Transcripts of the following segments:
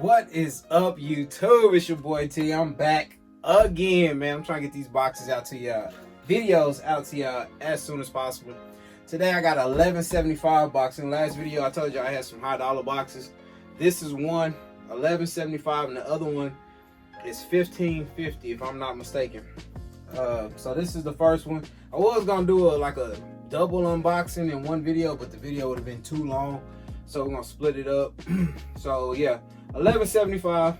What is up, YouTube? It's your boy T. I'm back again, man. I'm trying to get these boxes out to y'all, videos out to y'all as soon as possible. Today I got an $11.75 box. In the last video I told you I had some high dollar boxes. This is one, $11.75, and the other one is $15.50 if I'm not mistaken. So this is the first one. I was gonna do a double unboxing in one video, but the video would have been too long, so we're gonna split it up. So yeah, $11.75.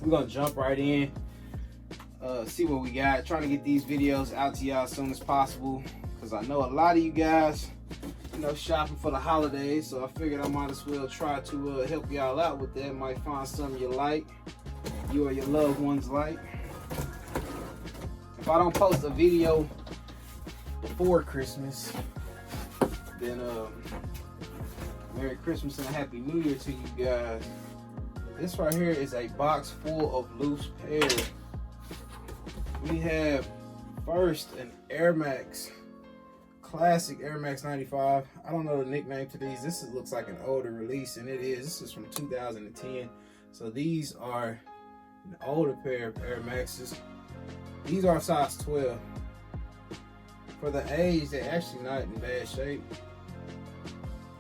We're gonna jump right in, see what we got. Trying to get these videos out to y'all as soon as possible, because I know a lot of you guys, shopping for the holidays, so I figured I might as well try to help y'all out with that. Might find something you like, you or your loved ones like. If I don't post a video before Christmas, then Merry Christmas and a Happy New Year to you guys. This right here is a box full of loose pairs. We have first an Air Max, classic Air Max 95. I don't know the nickname to these. This looks like an older release, and it is. This is from 2010. So these are an older pair of Air Maxes. These are size 12. For the age, they're actually not in bad shape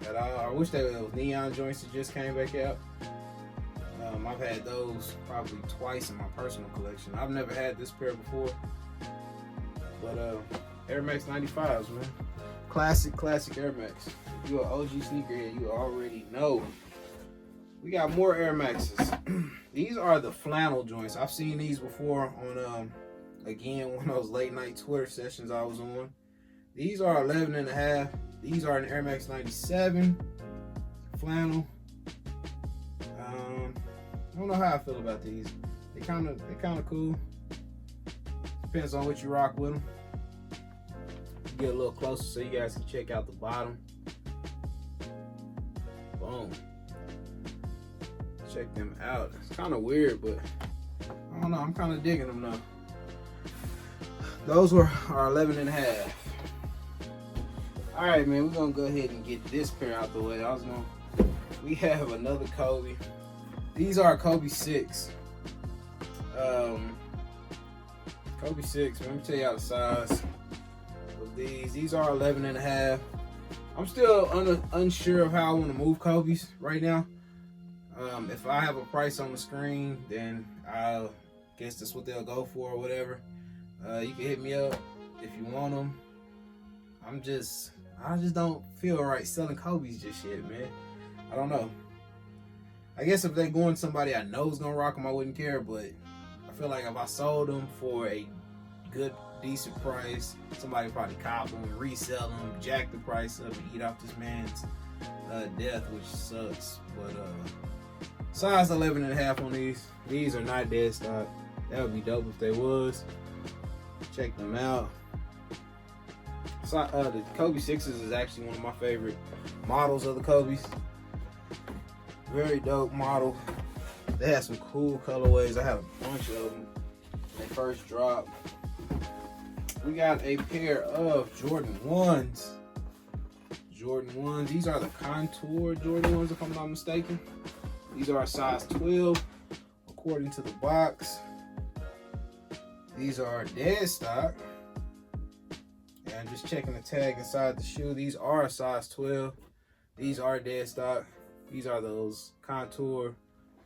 at all. I wish they were those neon joints that just came back out. I've had those probably twice in my personal collection. I've never had this pair before. But Air Max 95s, man. Classic Air Max. If you're an OG sneakerhead, you already know. We got more Air Maxes. These are the flannel joints. I've seen these before on again, one of those late night Twitter sessions I was on. These are 11.5. These are an Air Max 97 flannel. I don't know how I feel about these. They're kind of cool. Depends on what you rock with them. Get a little closer so you guys can check out the bottom. Boom. Check them out. It's kind of weird, but I don't know. I'm kind of digging them though. Those are 11.5. All right, man. We're gonna go ahead and get this pair out the way. We have another Kobe. These are Kobe 6. Kobe 6. Let me tell y'all the size of these. These are 11.5. I'm still unsure of how I want to move Kobe's right now. If I have a price on the screen, then I guess that's what they'll go for or whatever. You can hit me up if you want them. I just don't feel right selling Kobe's just yet, man. I don't know. I guess if they're going to somebody I know is gonna rock them, I wouldn't care. But I feel like if I sold them for a good, decent price, somebody probably cop them, resell them, jack the price up, and eat off this man's death, which sucks. But size 11.5 on these. These are not dead stock. That would be dope if they was. Check them out. So, the Kobe 6s is actually one of my favorite models of the Kobe's. Very dope model. They had some cool colorways. I had a bunch of them when they first dropped. We got a pair of Jordan 1s. Jordan 1s. These are the contour Jordan 1s if I'm not mistaken. These are a size 12 according to the box. These are dead stock. And just checking the tag inside the shoe. These are a size 12. These are dead stock. These are those contour,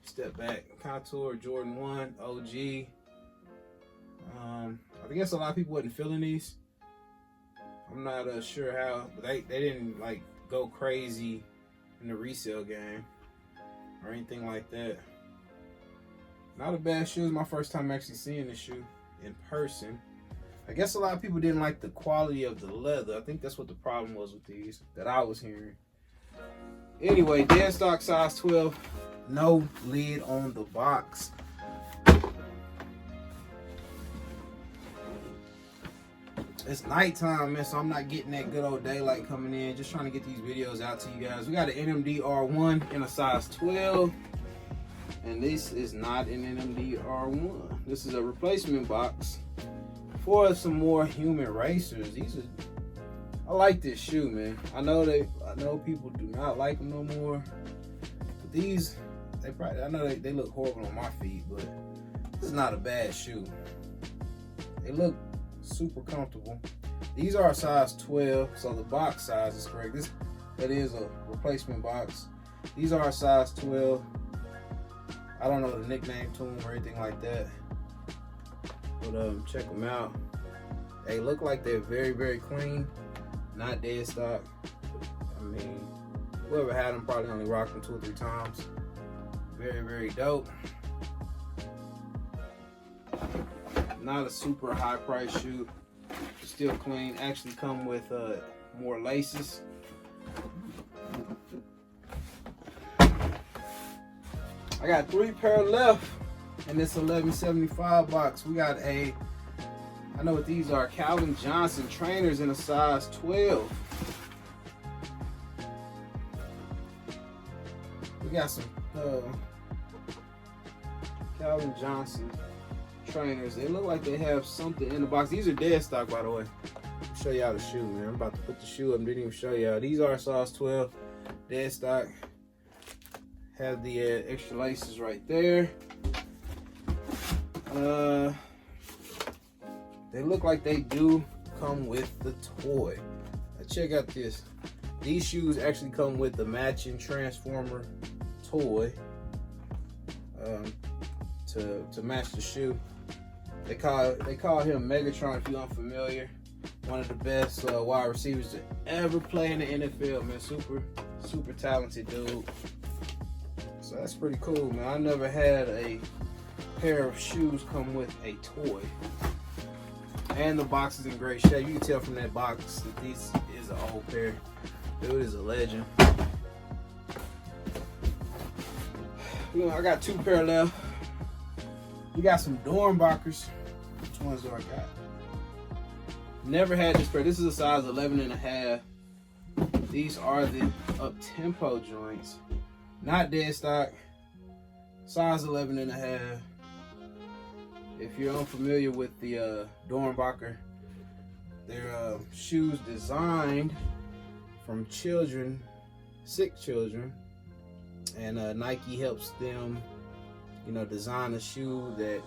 step back, contour Jordan 1 OG. I guess a lot of people wasn't feeling these. I'm not sure how, but they didn't like go crazy in the resale game or anything like that. Not a bad shoe. It's my first time actually seeing this shoe in person. I guess a lot of people didn't like the quality of the leather. I think that's what the problem was with these that I was hearing. Anyway, dead stock size 12. No lid on the box. It's nighttime, man, so I'm not getting that good old daylight coming in. Just trying to get these videos out to you guys. We got an NMD R1 in a size 12. And this is not an NMD R1. This is a replacement box for some more human racers. I like this shoe, man. I know people do not like them no more. But these I know they look horrible on my feet, but this is not a bad shoe. They look super comfortable. These are a size 12, so the box size is correct. That is a replacement box. These are a size 12. I don't know the nickname to them or anything like that, but check them out. They look like they're very, very clean, not dead stock. I mean, whoever had them probably only rocked them 2 or 3 times. Very, very dope. Not a super high price shoe. Still clean. Actually come with more laces. I got 3 pair left in this 1175 box. We got I know what these are, Calvin Johnson trainers in a size 12. We got some Calvin Johnson trainers. They look like they have something in the box. These are dead stock, by the way. I'll show y'all the shoe, man. I'm about to put the shoe up. Didn't even show y'all. These are size 12, dead stock. Have the extra laces right there. They look like they do come with the toy. Now check out this. These shoes actually come with the matching Transformer toy to match the shoe. They call him Megatron, if you're unfamiliar. One of the best wide receivers to ever play in the NFL, man. Super talented dude. So that's pretty cool, man. I never had a pair of shoes come with a toy. And the box is in great shape. You can tell from that box that this is an old pair. Dude is a legend. I got 2 pair left. We got some Dornbachers. Which ones do I got? Never had this pair. This is a size 11.5. These are the up-tempo joints. Not dead stock. Size 11.5. If you're unfamiliar with the Dornbacher, they're shoes designed from children, sick children, and Nike helps them, design a shoe that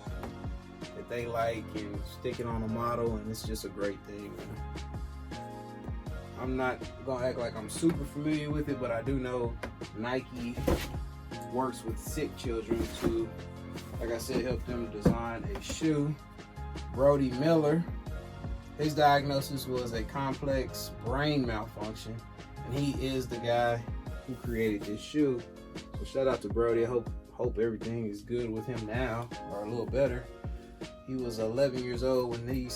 they like and stick it on a model, and it's just a great thing. I'm not gonna act like I'm super familiar with it, but I do know Nike works with sick children to, like I said, help them design a shoe. Brody Miller, his diagnosis was a complex brain malfunction, and he is the guy who created this shoe. So shout out to Brody. I hope everything is good with him now, or a little better. He was 11 years old when he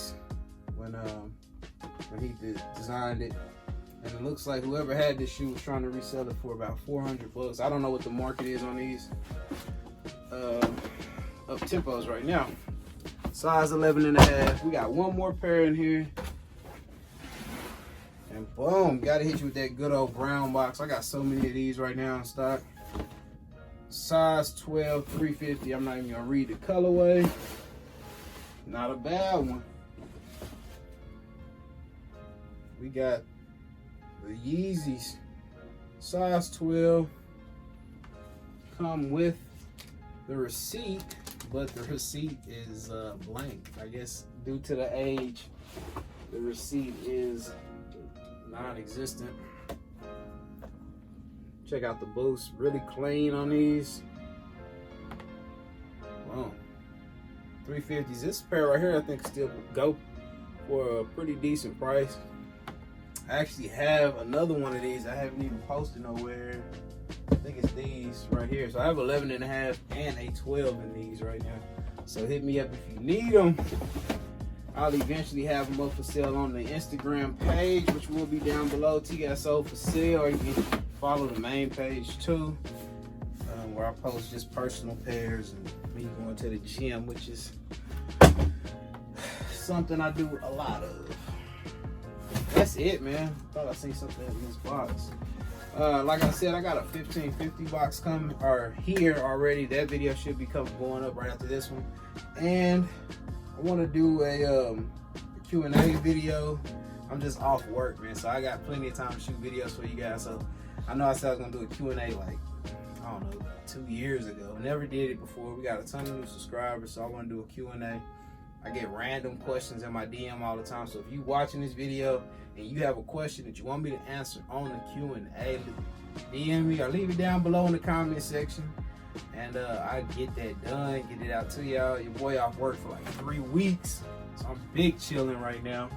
designed it, and it looks like whoever had this shoe was trying to resell it for about $400. I don't know what the market is on these up tempos right now. Size 11.5. We got 1 more pair in here, and boom, gotta hit you with that good old brown box. I got so many of these right now in stock. Size 12, 350. I'm not even gonna read the colorway. Not a bad one. We got the Yeezys, size 12. Come with the receipt, but the receipt is blank. I guess due to the age, the receipt is non-existent. Check out the boost, really clean on these. Wow. 350s. This pair right here, I think, still go for a pretty decent price. I actually have another one of these I haven't even posted nowhere. I think it's these right here. So I have 11.5 and a 12 in these right now. So hit me up if you need them. I'll eventually have them up for sale on the Instagram page, which will be down below, TGOTSOLE for sale, or you can follow the main page too, where I post just personal pairs and me going to the gym, which is something I do a lot of. That's it, man. Thought I seen something in this box. Like I said, I got a 1550 box coming here already. That video should be going up right after this one. And I want to do a Q&A video. I'm just off work, man, so I got plenty of time to shoot videos for you guys. So I know I said I was gonna do a Q&A like, I I don't know, 2 years ago. Never did it before. We got a ton of new subscribers, so I want to do a Q&A. I get random questions in my DM all the time. So if you watching this video and you have a question that you want me to answer on the Q&A, DM me or leave it down below in the comment section. And I get that done, get it out to y'all. Your boy off work for like 3 weeks, so I'm big chilling right now.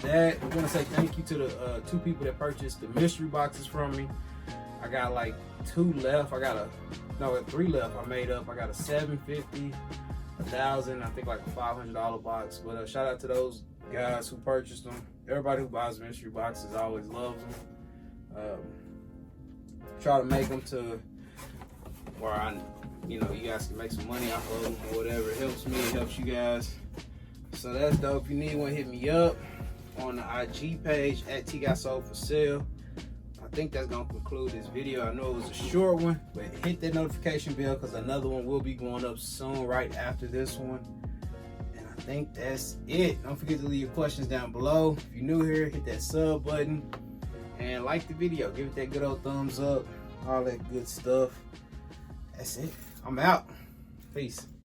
That I'm gonna say thank you to the 2 people that purchased the mystery boxes from me. I got like 2 left. I got 3 left. I made up. I got a $750, $1,000, I think like a $500 box. But shout out to those guys who purchased them. Everybody who buys mystery boxes always loves them. Try to make them to where you guys can make some money off of them or whatever. It helps me, it helps you guys. So that's dope. If you need one, hit me up on the IG page at TGOTSOLE for sale. I think that's gonna conclude this video. I know it was a short one, but hit that notification bell because another one will be going up soon right after this one. And I think that's it. Don't forget to leave your questions down below. If you're new here, hit that sub button and like the video. Give it that good old thumbs up, all that good stuff. That's it. I'm out. Peace.